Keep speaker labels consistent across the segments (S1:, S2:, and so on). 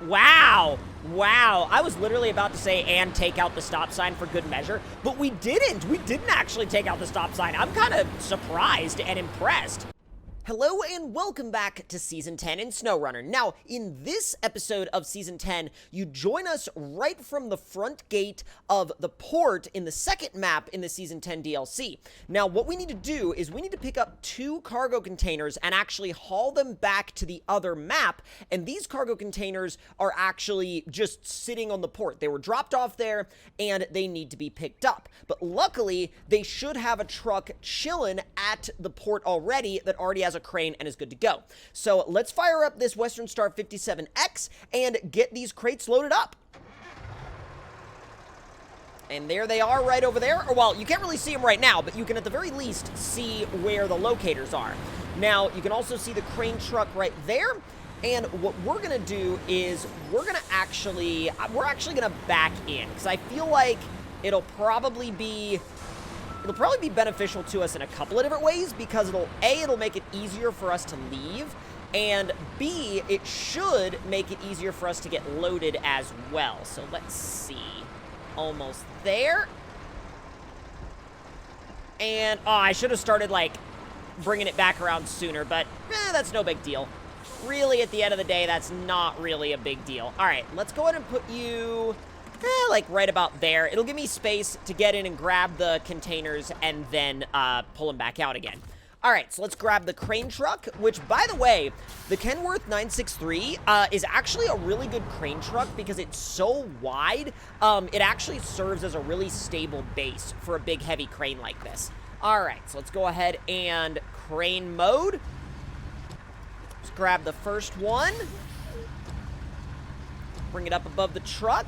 S1: Wow. Wow. I was literally about to say, and take out the stop sign for good measure, but we didn't. We didn't actually take out the stop sign. I'm kind of surprised and impressed. Hello and welcome back to Season 10 in SnowRunner. Now, in this episode of Season 10, you join us right from the front gate of the port in the second map in the Season 10 DLC. Now, what we need to do is we need to pick up 2 cargo containers and actually haul them back to the other map, and these cargo containers are actually just sitting on the port. They were dropped off there, and they need to be picked up. But luckily, they should have a truck chilling at the port already that already has a crane and is good to go. So let's fire up this Western Star 57X and get these crates loaded up. And there they are right over there. Or, well, you can't really see them right now, but you can at the very least see where the locators are. Now, you can also see the crane truck right there. And what we're going to do is we're actually going to back in, because I feel like it'll probably be beneficial to us in a couple of different ways, because it'll make it easier for us to leave, and B, it should make it easier for us to get loaded as well. So let's see. Almost there. And, oh, I should have started, like, bringing it back around sooner, but that's no big deal. Really, at the end of the day, that's not really a big deal. All right, let's go ahead and put you like right about there. It'll give me space to get in and grab the containers and then pull them back out again. All right, so let's grab the crane truck, which, by the way, the Kenworth 963 is actually a really good crane truck because it's so wide. It actually serves as a really stable base for a big, heavy crane like this. All right, so let's go ahead and crane mode. Let's grab the first one. Bring it up above the truck.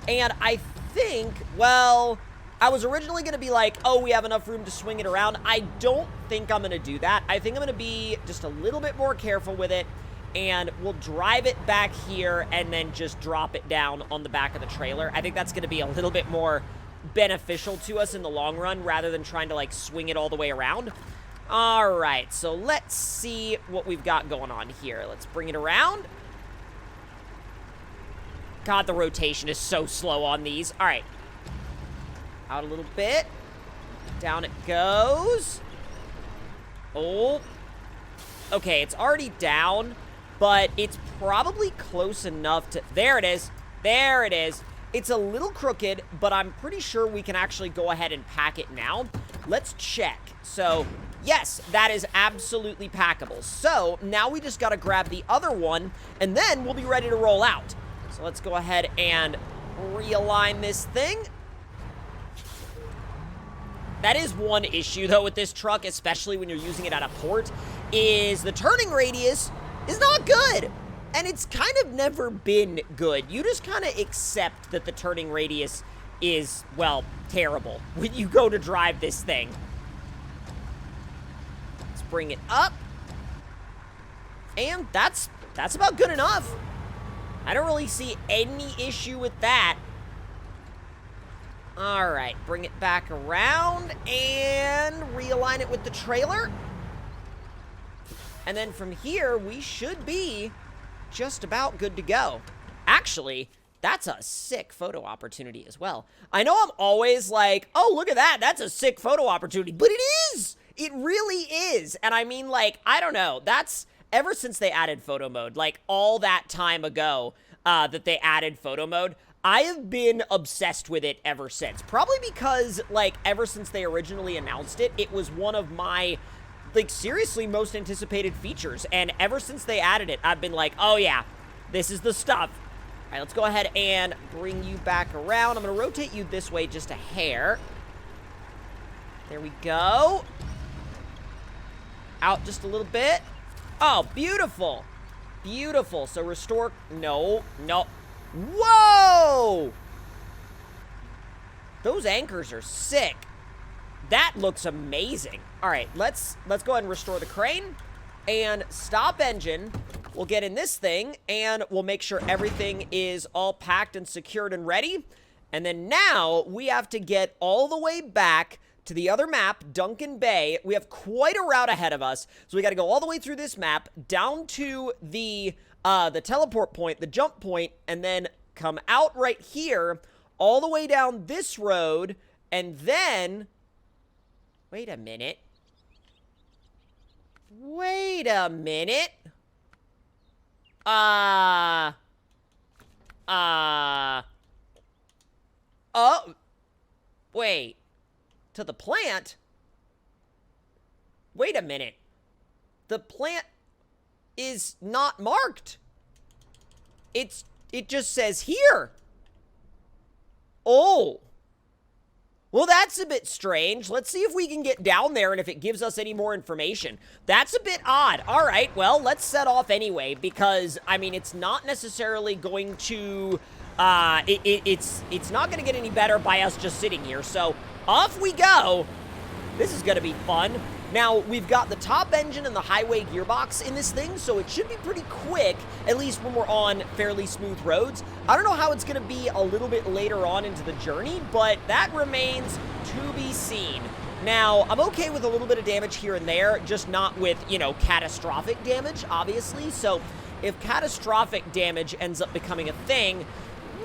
S1: And I think, well, I was originally going to be like, oh, we have enough room to swing it around. I don't think I'm going to do that. I think I'm going to be just a little bit more careful with it, and we'll drive it back here and then just drop it down on the back of the trailer. I think that's going to be a little bit more beneficial to us in the long run rather than trying to, like, swing it all the way around. All right, so let's see what we've got going on here. Let's bring it around. God, the rotation is so slow on these. All right. Out a little bit. Down it goes. Oh. Okay, it's already down, but it's probably close enough to... There it is. There it is. It's a little crooked, but I'm pretty sure we can actually go ahead and pack it now. Let's check. So, yes, that is absolutely packable. So, now we just got to grab the other one, and then we'll be ready to roll out. So let's go ahead and realign this thing. That is one issue, though, with this truck, especially when you're using it at a port, is the turning radius is not good. And it's kind of never been good. You just kind of accept that the turning radius is, well, terrible when you go to drive this thing. Let's bring it up. And that's about good enough. I don't really see any issue with that. All right, bring it back around and realign it with the trailer. And then from here, we should be just about good to go. Actually, that's a sick photo opportunity as well. I know I'm always like, oh, look at that. That's a sick photo opportunity. But it is. It really is. And I mean, like, I don't know. That's... Ever since they added photo mode, like all that time ago that they added photo mode, I have been obsessed with it ever since. Probably because, like, ever since they originally announced it, it was one of my, like, seriously most anticipated features. And ever since they added it, I've been like, oh yeah, this is the stuff. All right, let's go ahead and bring you back around. I'm going to rotate you this way just a hair. There we go. Out just a little bit. Oh, beautiful. Beautiful. So restore... No. Whoa! Those anchors are sick. That looks amazing. All right, let's go ahead and restore the crane. And stop engine. We'll get in this thing, and we'll make sure everything is all packed and secured and ready. And then now, we have to get all the way back to the other map, Duncan Bay. We have quite a route ahead of us, so we got to go all the way through this map, down to the the teleport point, the jump point, and then come out right here, all the way down this road, and then... Wait a minute. Wait a minute. Oh. Wait. To the plant? Wait a minute. The plant is not marked. It just says here. Oh. Well, that's a bit strange. Let's see if we can get down there and if it gives us any more information. That's a bit odd. All right, well, let's set off anyway because, I mean, it's not necessarily going to, it's not going to get any better by us just sitting here. So, off we go. This is going to be fun. Now, we've got the top engine and the highway gearbox in this thing, so it should be pretty quick, at least when we're on fairly smooth roads. I don't know how it's going to be a little bit later on into the journey, but that remains to be seen. Now, I'm okay with a little bit of damage here and there, just not with, you know, catastrophic damage, obviously. So, if catastrophic damage ends up becoming a thing,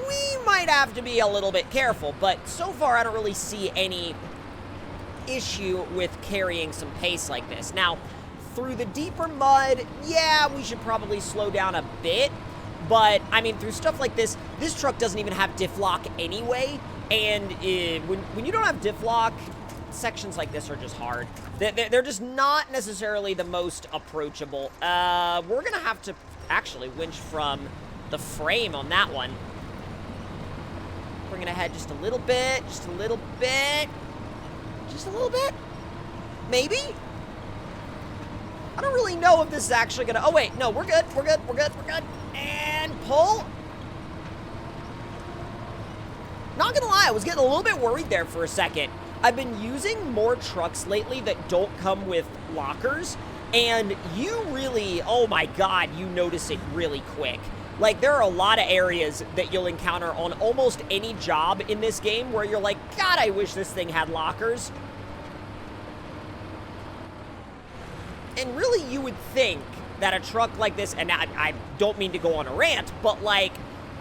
S1: we might have to be a little bit careful. But so far, I don't really see any issue with carrying some pace like this. Now, through the deeper mud, yeah, we should probably slow down a bit, but, I mean, through stuff like this, this truck doesn't even have diff lock anyway, and when you don't have diff lock, sections like this are just hard. They're just not necessarily the most approachable. We're gonna have to actually winch from the frame on that one. Bring it ahead just a little bit, just a little bit. Just a little bit? Maybe? I don't really know if this is actually gonna... Oh, wait. No, we're good. We're good. We're good. We're good. And pull. Not gonna lie, I was getting a little bit worried there for a second. I've been using more trucks lately that don't come with lockers, and you really... Oh, my God. You notice it really quick. Like, there are a lot of areas that you'll encounter on almost any job in this game where you're like, God, I wish this thing had lockers. And really, you would think that a truck like this, and I don't mean to go on a rant, but, like,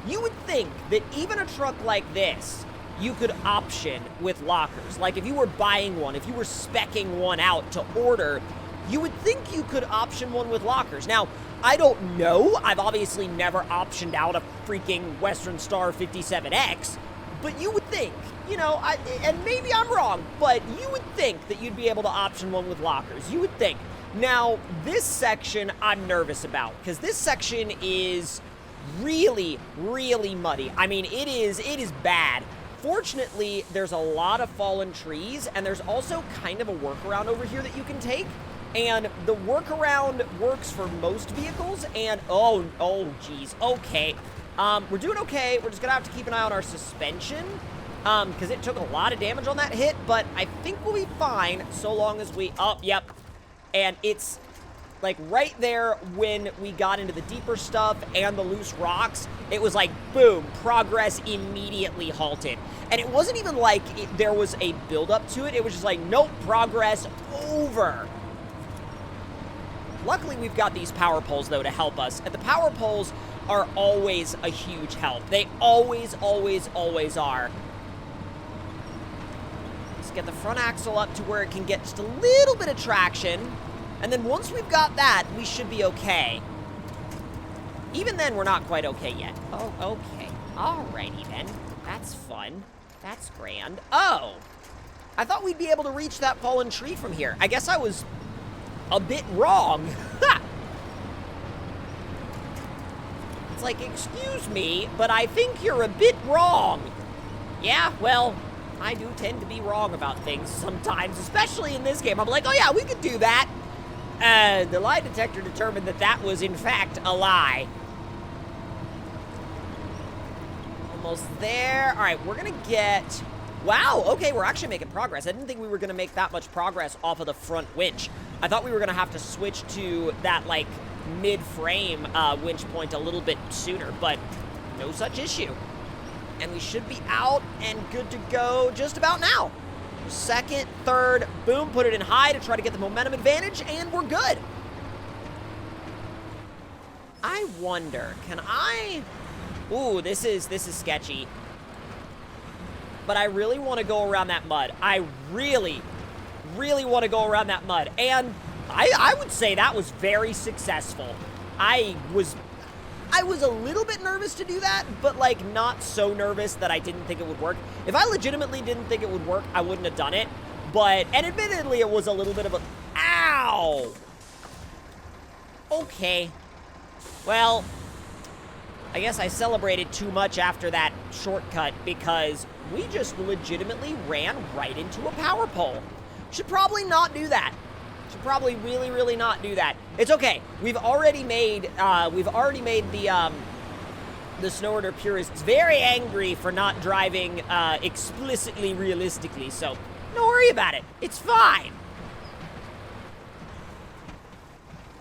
S1: you would think that even a truck like this, you could option with lockers. Like, if you were buying one, if you were speccing one out to order, you would think you could option one with lockers. Now, I don't know. I've obviously never optioned out a freaking Western Star 57X, but you would think, you know, and maybe I'm wrong, but you would think that you'd be able to option one with lockers. You would think. Now, this section I'm nervous about, because this section is really, really muddy. I mean, it is bad. Fortunately, there's a lot of fallen trees, and there's also kind of a workaround over here that you can take. And the workaround works for most vehicles, and oh, geez, okay. We're doing okay. We're just gonna have to keep an eye on our suspension, because it took a lot of damage on that hit, but I think we'll be fine so long as we, oh, yep. And it's, like, right there when we got into the deeper stuff and the loose rocks, it was like, boom, progress immediately halted. And it wasn't even like there was a build-up to it. It was just like, nope, progress over. Luckily, we've got these power poles, though, to help us. And the power poles are always a huge help. They always, always, always are. Let's get the front axle up to where it can get just a little bit of traction. And then once we've got that, we should be okay. Even then, we're not quite okay yet. Oh, okay. Alrighty, then. That's fun. That's grand. Oh! I thought we'd be able to reach that fallen tree from here. I guess I was a bit wrong. It's like, excuse me, but I think you're a bit wrong. Yeah, well, I do tend to be wrong about things sometimes, especially in this game. I'm like, oh yeah, we could do that. The lie detector determined that that was, in fact, a lie. Almost there. All right, we're going to get... Wow, okay, we're actually making progress. I didn't think we were going to make that much progress off of the front winch. I thought we were going to have to switch to that, like, mid-frame winch point a little bit sooner, but no such issue. And we should be out and good to go just about now. Second, third, boom, put it in high to try to get the momentum advantage, and we're good. I wonder, can I... Ooh, this is sketchy. But I really want to go around that mud. I really want to go around that mud. And I would say that was very successful. I was a little bit nervous to do that, but, like, not so nervous that I didn't think it would work. If I legitimately didn't think it would work, I wouldn't have done it. But, and admittedly, it was a little bit of a... Ow! Okay. Well, I guess I celebrated too much after that shortcut because we just legitimately ran right into a power pole. Should probably not do that. Should probably really not do that. It's okay. We've already made the SnowRunner purists very angry for not driving explicitly realistically, so don't worry about it. It's fine.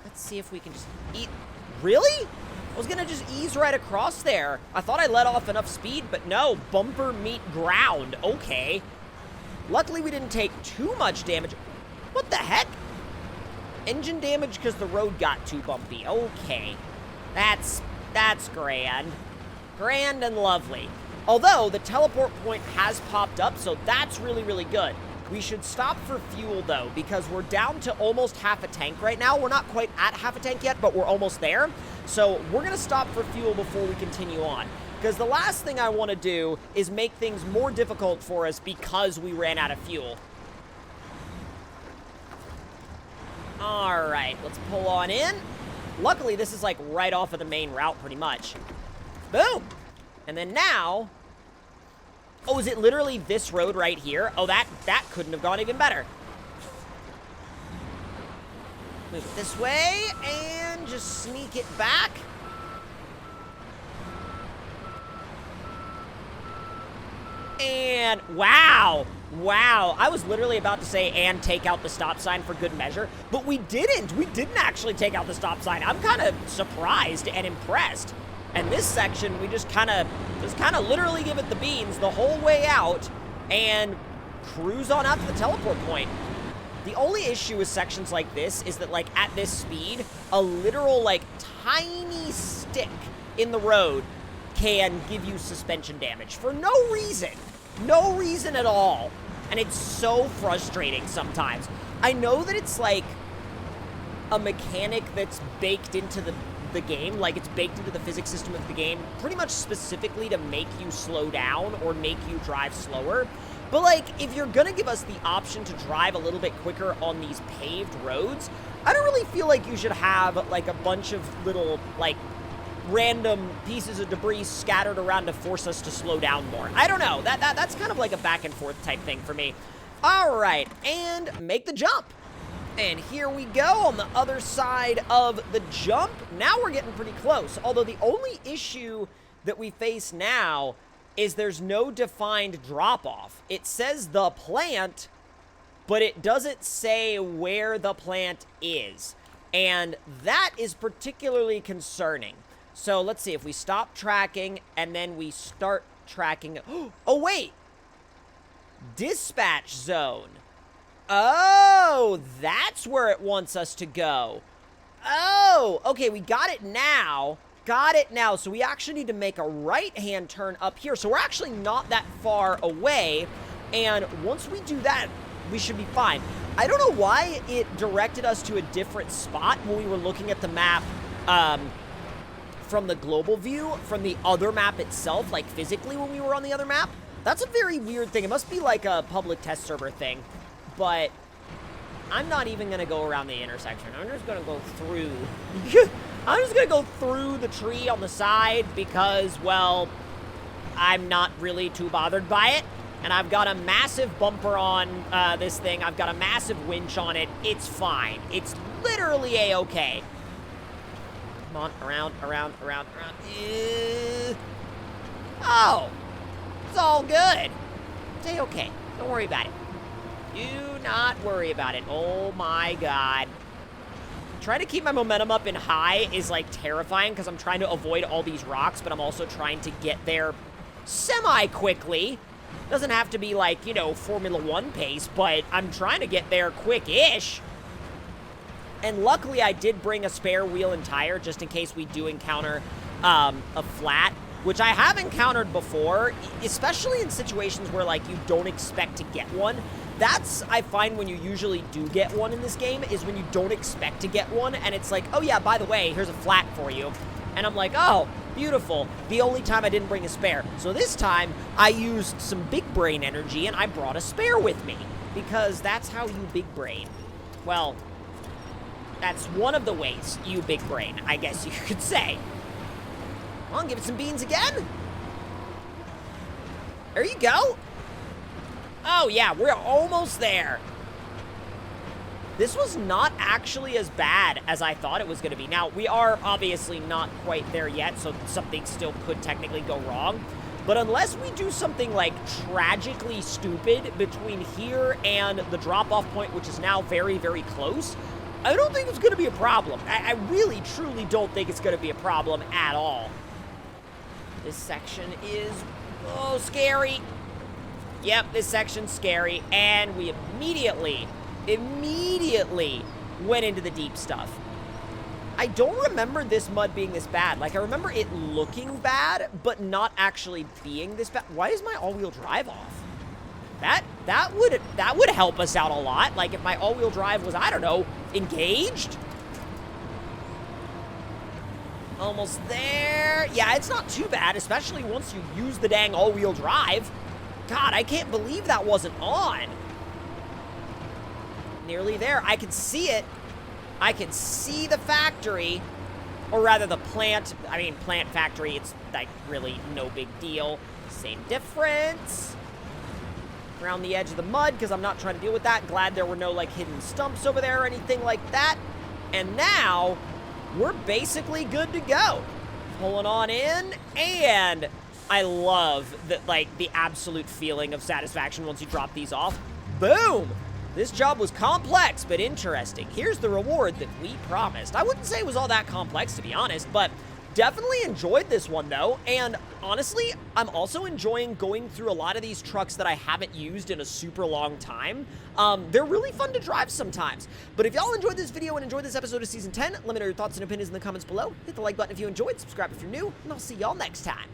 S1: Let's see if we can just eat. Really? I was gonna just ease right across there. I thought I let off enough speed, but no. Bumper meet ground. Okay. Luckily, we didn't take too much damage. What the heck? Engine damage because the road got too bumpy. Okay. That's grand. Grand and lovely. Although, the teleport point has popped up, so that's really good. We should stop for fuel, though, because we're down to almost half a tank right now. We're not quite at half a tank yet, but we're almost there. So we're going to stop for fuel before we continue on. Because the last thing I want to do is make things more difficult for us because we ran out of fuel. All right, let's pull on in. Luckily, this is like right off of the main route pretty much. Boom. And then now... Oh, is it literally this road right here? Oh, that couldn't have gone even better. Move it this way and just sneak it back. And wow. I was literally about to say and take out the stop sign for good measure, but we didn't. We didn't actually take out the stop sign. I'm kind of surprised and impressed. And this section, we just kind of literally give it the beans the whole way out and cruise on out to the teleport point. The only issue with sections like this is that, like, at this speed, a literal, like, tiny stick in the road can give you suspension damage for no reason. No reason at all. And it's so frustrating sometimes. I know that it's, like, a mechanic that's baked into the game, like it's baked into the physics system of the game, pretty much specifically to make you slow down or make you drive slower. But, like, if you're gonna give us the option to drive a little bit quicker on these paved roads, I don't really feel like you should have, like, a bunch of little, like, random pieces of debris scattered around to force us to slow down more. I don't know. That's kind of like a back and forth type thing for me. All right, and make the jump. And here we go on the other side of the jump. Now we're getting pretty close. Although the only issue that we face now is there's no defined drop-off. It says the plant, but it doesn't say where the plant is. And that is particularly concerning. So let's see, if we stop tracking and then we start tracking. Oh, wait. Dispatch zone. Oh, that's where it wants us to go. Oh, okay, we got it now. Got it now. So we actually need to make a right-hand turn up here. So we're actually not that far away. And once we do that, we should be fine. I don't know why it directed us to a different spot when we were looking at the map from the global view, from the other map itself, like physically when we were on the other map. That's a very weird thing. It must be like a public test server thing. But I'm not even going to go around the intersection. I'm just going to go through. I'm just going to go through the tree on the side because, well, I'm not really too bothered by it. And I've got a massive bumper on this thing. I've got a massive winch on it. It's fine. It's literally A-okay. Come on, around. Oh, it's all good. It's A-okay. Don't worry about it. Do not worry about it. Oh my god. Trying to keep my momentum up in high is, like, terrifying because I'm trying to avoid all these rocks, but I'm also trying to get there semi-quickly. Doesn't have to be, like, you know, Formula 1 pace, but I'm trying to get there quick-ish. And luckily, I did bring a spare wheel and tire just in case we do encounter a flat, which I have encountered before, especially in situations where, like, you don't expect to get one. That's, I find, when you usually do get one in this game, is when you don't expect to get one, and it's like, oh yeah, by the way, here's a flat for you. And I'm like, oh, beautiful. The only time I didn't bring a spare. So this time, I used some big brain energy, and I brought a spare with me. Because that's how you big brain. Well, that's one of the ways you big brain, I guess you could say. Come on, give it some beans again. There you go. Oh, yeah, we're almost there. This was not actually as bad as I thought it was going to be. Now, we are obviously not quite there yet, so something still could technically go wrong. But unless we do something, like, tragically stupid between here and the drop-off point, which is now very, very close, I don't think it's going to be a problem. I really, truly don't think it's going to be a problem at all. This section is, oh, scary. Yep, this section's scary, and we immediately went into the deep stuff. I don't remember this mud being this bad. Like, I remember it looking bad, but not actually being this bad. Why is my all-wheel drive off? That would help us out a lot. Like, if my all-wheel drive was, I don't know, engaged? Almost there. Yeah, it's not too bad, especially once you use the dang all-wheel drive. God, I can't believe that wasn't on. Nearly there. I can see it. I can see the factory. Or rather, the plant. I mean, plant factory. It's, like, really no big deal. Same difference. Around the edge of the mud, because I'm not trying to deal with that. Glad there were no, like, hidden stumps over there or anything like that. And now, we're basically good to go. Pulling on in, and I love that, like, the absolute feeling of satisfaction once you drop these off. Boom! This job was complex, but interesting. Here's the reward that we promised. I wouldn't say it was all that complex, to be honest, but definitely enjoyed this one, though. And honestly, I'm also enjoying going through a lot of these trucks that I haven't used in a super long time. They're really fun to drive sometimes. But if y'all enjoyed this video and enjoyed this episode of Season 10, let me know your thoughts and opinions in the comments below. Hit the like button if you enjoyed, subscribe if you're new, and I'll see y'all next time.